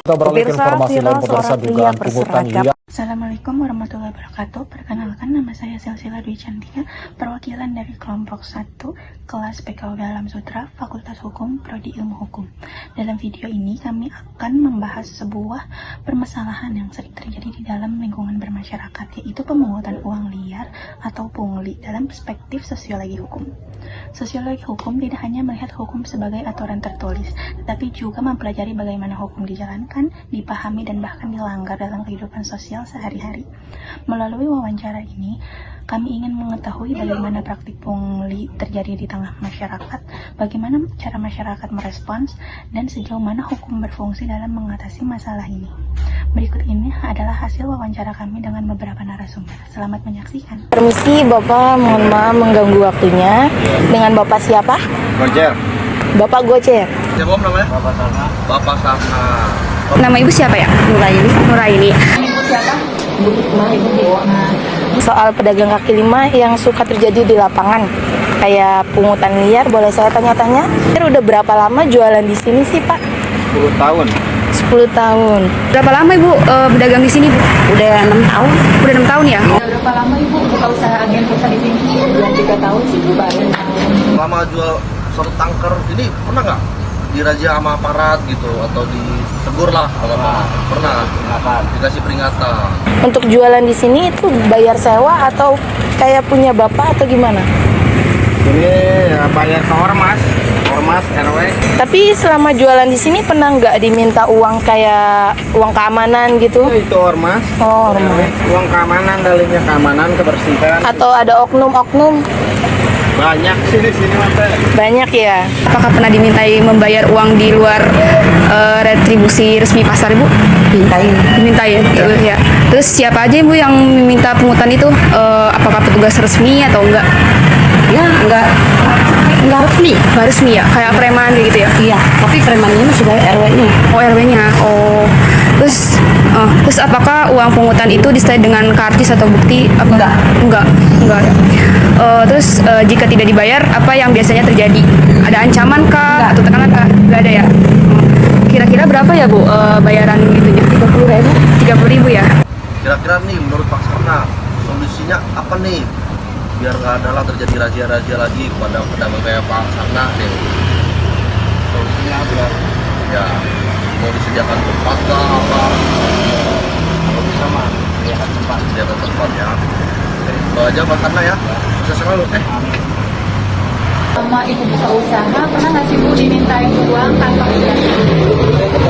Kita beralih ke informasi lain, pemirsa, dugaan pungutan liar. Assalamualaikum warahmatullahi wabarakatuh. Perkenalkan, nama saya Silsila Dwi Cantika, perwakilan dari kelompok 1 kelas PKUD Alam Sutra, Fakultas Hukum, Prodi Ilmu Hukum. Dalam video ini kami akan membahas sebuah permasalahan yang sering terjadi di dalam lingkungan bermasyarakat, yaitu pemungutan uang liar atau pungli dalam perspektif sosiologi hukum. Sosiologi hukum tidak hanya melihat hukum sebagai aturan tertulis, tetapi juga mempelajari bagaimana hukum dijalankan, dipahami, dan bahkan dilanggar dalam kehidupan sosial sehari-hari. Melalui wawancara ini, kami ingin mengetahui bagaimana praktik pungli terjadi di tengah masyarakat, bagaimana cara masyarakat merespons, dan sejauh mana hukum berfungsi dalam mengatasi masalah ini. Berikut ini adalah hasil wawancara kami dengan beberapa narasumber. Selamat menyaksikan. Permisi Bapak, mohon maaf mengganggu waktunya. Dengan Bapak siapa? Gocer. Bapak Gocer. Siapa namanya? Bapak Sarna. Bapak Sarna. Nama ibu siapa ya? Nuraini. Nuraini. Ibu siapa? Soal pedagang kaki lima yang suka terjadi di lapangan, kayak pungutan liar, boleh saya tanya-tanya? Udah berapa lama jualan di sini sih Pak? 10 tahun. 10 tahun. Berapa lama ibu berdagang di sini bu? Udah 6 tahun. Udah 6 tahun ya? Udah berapa lama Ibu buka usaha agen pulsa di sini? Udah 3 tahun sih Bu, baru. Selama jual satu tangker ini pernah nggak dirazia sama aparat gitu atau ditegur lah kalau pernah dikasih peringatan? Untuk jualan di sini itu bayar sewa atau kayak punya Bapak atau gimana? Ini ya bayar ke ormas RW. Tapi selama jualan di sini pernah nggak diminta uang kayak uang keamanan gitu? Itu ormas. Oh, ormas. Uang keamanan, dalihnya keamanan, kebersihan. Atau ada oknum-oknum? Banyak sih di sini mas. Banyak ya. Apakah pernah dimintai membayar uang di luar retribusi resmi pasar ibu? Dimintai ya. Terus siapa aja ibu yang meminta pungutan itu? Apakah petugas resmi atau enggak? Ya, enggak resmi. Enggak resmi ya? Kayak preman gitu ya? Iya, tapi premannya masih bayar RW-nya. Oh RW-nya. Oh. Terus apakah uang pungutan itu disertai dengan karcis atau bukti? Enggak ya. Terus jika tidak dibayar, apa yang biasanya terjadi? Ada ancaman kah? Atau tekanan kah? Enggak ada ya? Kira-kira berapa ya Bu bayaran itunya? 30.000. 30.000 ya? Kira-kira nih menurut Pak Sarna solusinya apa nih biar nggak ada lah terjadi razia-razia lagi kepada pedagang kayak Pak Sarna nih? Solusinya biar ya mau disediakan tempat kah apa? Kalau bisa mah disediakan tempat ya. Itu aja Pak Sarna ya. Sukses selalu. Sama Ibu buka usaha, pernah nggak sih Bu dimintain uang tanpa izin?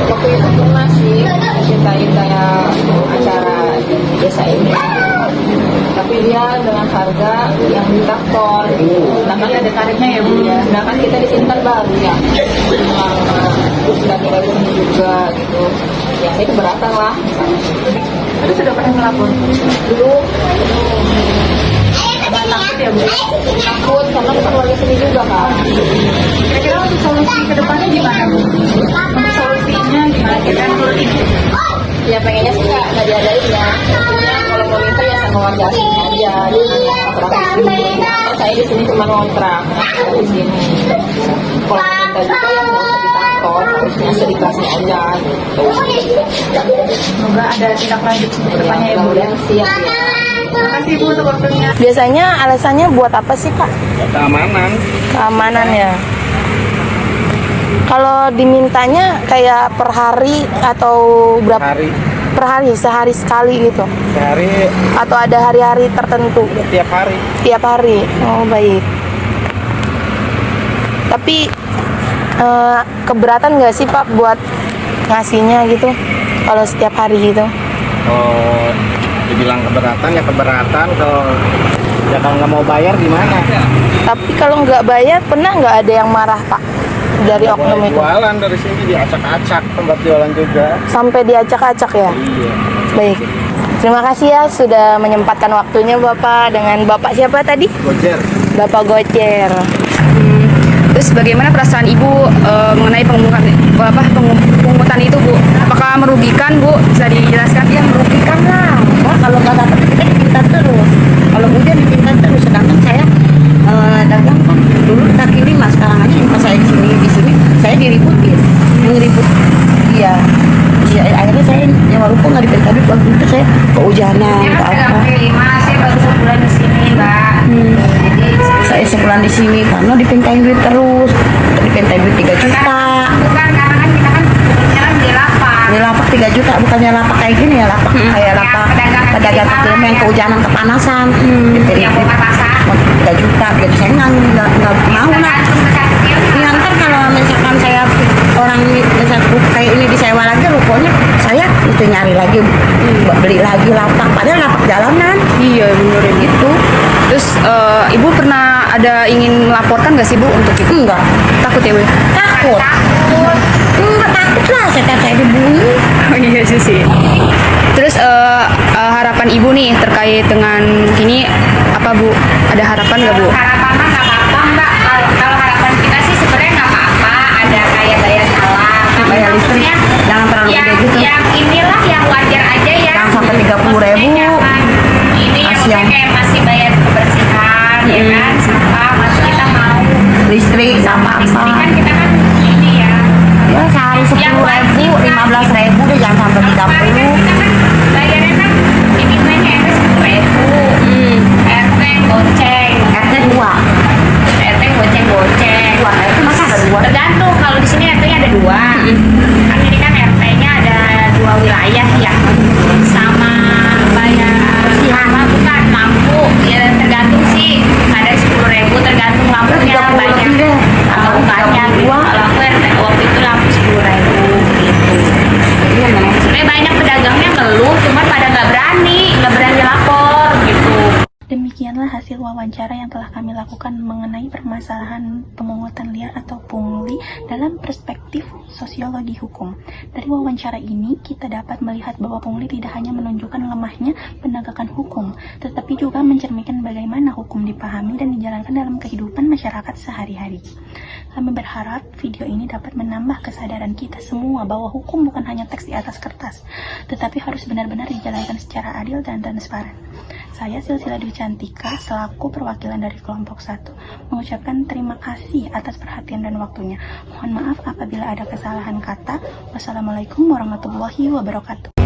Waktu itu pernah sih dimintain kayak acara desa ini. Tapi dia dengan harga yang ditakor. Sedangkan ada tarifnya ya Bu ya. Sedangkan kita di sini kan baru ya. Terus sudah tinggal di sini juga gitu. Ya saya keberatan lah. Terus sudah pernah melapor? Dulu Takut ya Bu? takut karena kita keluarga sini juga kan. Kira-kira untuk solusi ke depannya gimana Bu? Untuk solusinya gimana kira-kira menurut Ibu? Ya pengennya sih nggak diadain ya. Maksudnya kalau mau minta ya sama warga aslinya aja. Kontrak di sini. Kan saya di sini cuma kontrak di sini. Kalau mau minta juga ya nggak usah ditakor, harusnya sedikasnya aja gitu. Semoga ada tindak lanjut untuk ke depannya ya Bu ya. Mudah-mudahan siap ya. Terima kasih Bu untuk waktunya. Biasanya alasannya buat apa sih Pak? Keamanan. Keamanan ya. Kalau dimintanya kayak per hari atau berapa? Hari. Per hari, sehari sekali gitu? Sehari Atau ada hari-hari tertentu? tiap hari. Tiap hari? Oh baik. Tapi keberatan nggak sih Pak buat ngasihnya gitu? Kalau setiap hari gitu? Oh, dibilang keberatan ya keberatan. Kalau nggak mau bayar gimana? Tapi kalau nggak bayar, pernah nggak ada yang marah Pak? Dari Nggak oknum boleh itu? jualan dari sini diacak-acak tempat jualan juga. Sampai diacak-acak ya? Iya. Baik. Terima kasih ya sudah menyempatkan waktunya Bapak. Dengan Bapak siapa tadi? Gocer. Bapak Gocer. Terus bagaimana perasaan ibu mengenai pungutan itu Bu? Apakah merugikan Bu? Bisa dijelaskan? Ya merugikan lah. Wah, kalau nggak dapat kita diminta terus. Kalau hujan diminta terus. Sedangkan saya dagang kan dulu kaki lima, sekarang aja pas saya di sini saya diributin, yang ribut. Iya, saya kehujanan ke apa. Saya baru sebulan di sini, Mbak. Jadi Saya sebulan di sini karena dipintain duit terus, dipintain duit 3 juta. bukan karena kan kita kan sekarang di lapak. Ini lapak 3 juta, bukannya lapak kayak gini ya, lapak kayak lapak pedagang kaki lima yang kehujanan kepanasan. Yang bongkar pasar. 3 juta, gitu saya nggak mau lah. Ya, ntar kalau misalkan saya orang kayak ini disewa lagi rukonya, saya mesti nyari lagi, beli lagi lapak, padahal lapak jalanan. Iya bener gitu. Terus ibu pernah ada ingin melaporkan nggak sih Bu untuk itu? Enggak, Takut ya Bu? takut. Enggak takut lah, saya dibully. Oh iya sih. Terus harapan ibu nih terkait dengan ini apa Bu? Ada harapan nggak Bu? Harapan mah nggak apa-apa, Mbak. Kalau harapan kita sih sebenarnya nggak apa-apa. Ada kayak bayar salah. Tapi Bayar listrik, maksudnya jangan terlalu yang, gede gitu. Yang inilah yang wajar aja ya. Jangan sampai 30.000. Jangan. Ini yang maksudnya kayak masih bayar kebersihan, ya kan? Sampah, masih kita mau. Listrik sama Listrik kan apa? kita kan ini ya. Ya sehari 10.000, 15.000 deh, jangan sampai 30. Bayarnya kan minimumnya RT 10.000. RT goceng. RT 2. RT goceng. RT masa ada 2? Tergantung, kalau di sini RT-nya ada 2. Kan ini kan RT-nya ada 2 wilayah ya. Sama bayar sama bukan lampu. Ya tergantung sih. Ada 10.000 tergantung lampunya banyak atau bukannya gitu. Kalau aku RT waktu itu lampu 10.000 gitu. Sebenarnya banyak pedagangnya ngeluh, cuman pada nggak berani lapor gitu. Demikianlah hasil wawancara yang telah kami lakukan mengenai permasalahan pemungutan liar atau pungli dalam perspektif sosiologi hukum. Dari wawancara ini, kita dapat melihat bahwa pungli tidak hanya menunjukkan lemahnya penegakan hukum, tetapi juga mencerminkan bagaimana hukum dipahami dan dijalankan dalam kehidupan masyarakat sehari-hari. Kami berharap video ini dapat menambah kesadaran kita semua bahwa hukum bukan hanya teks di atas kertas, tetapi harus benar-benar dijalankan secara adil dan transparan. Saya Silsila Dwi Cantika selaku perwakilan dari kelompok 1 mengucapkan terima kasih atas perhatian dan waktunya. Mohon maaf apabila ada kesalahan kata. Wassalamualaikum warahmatullahi wabarakatuh.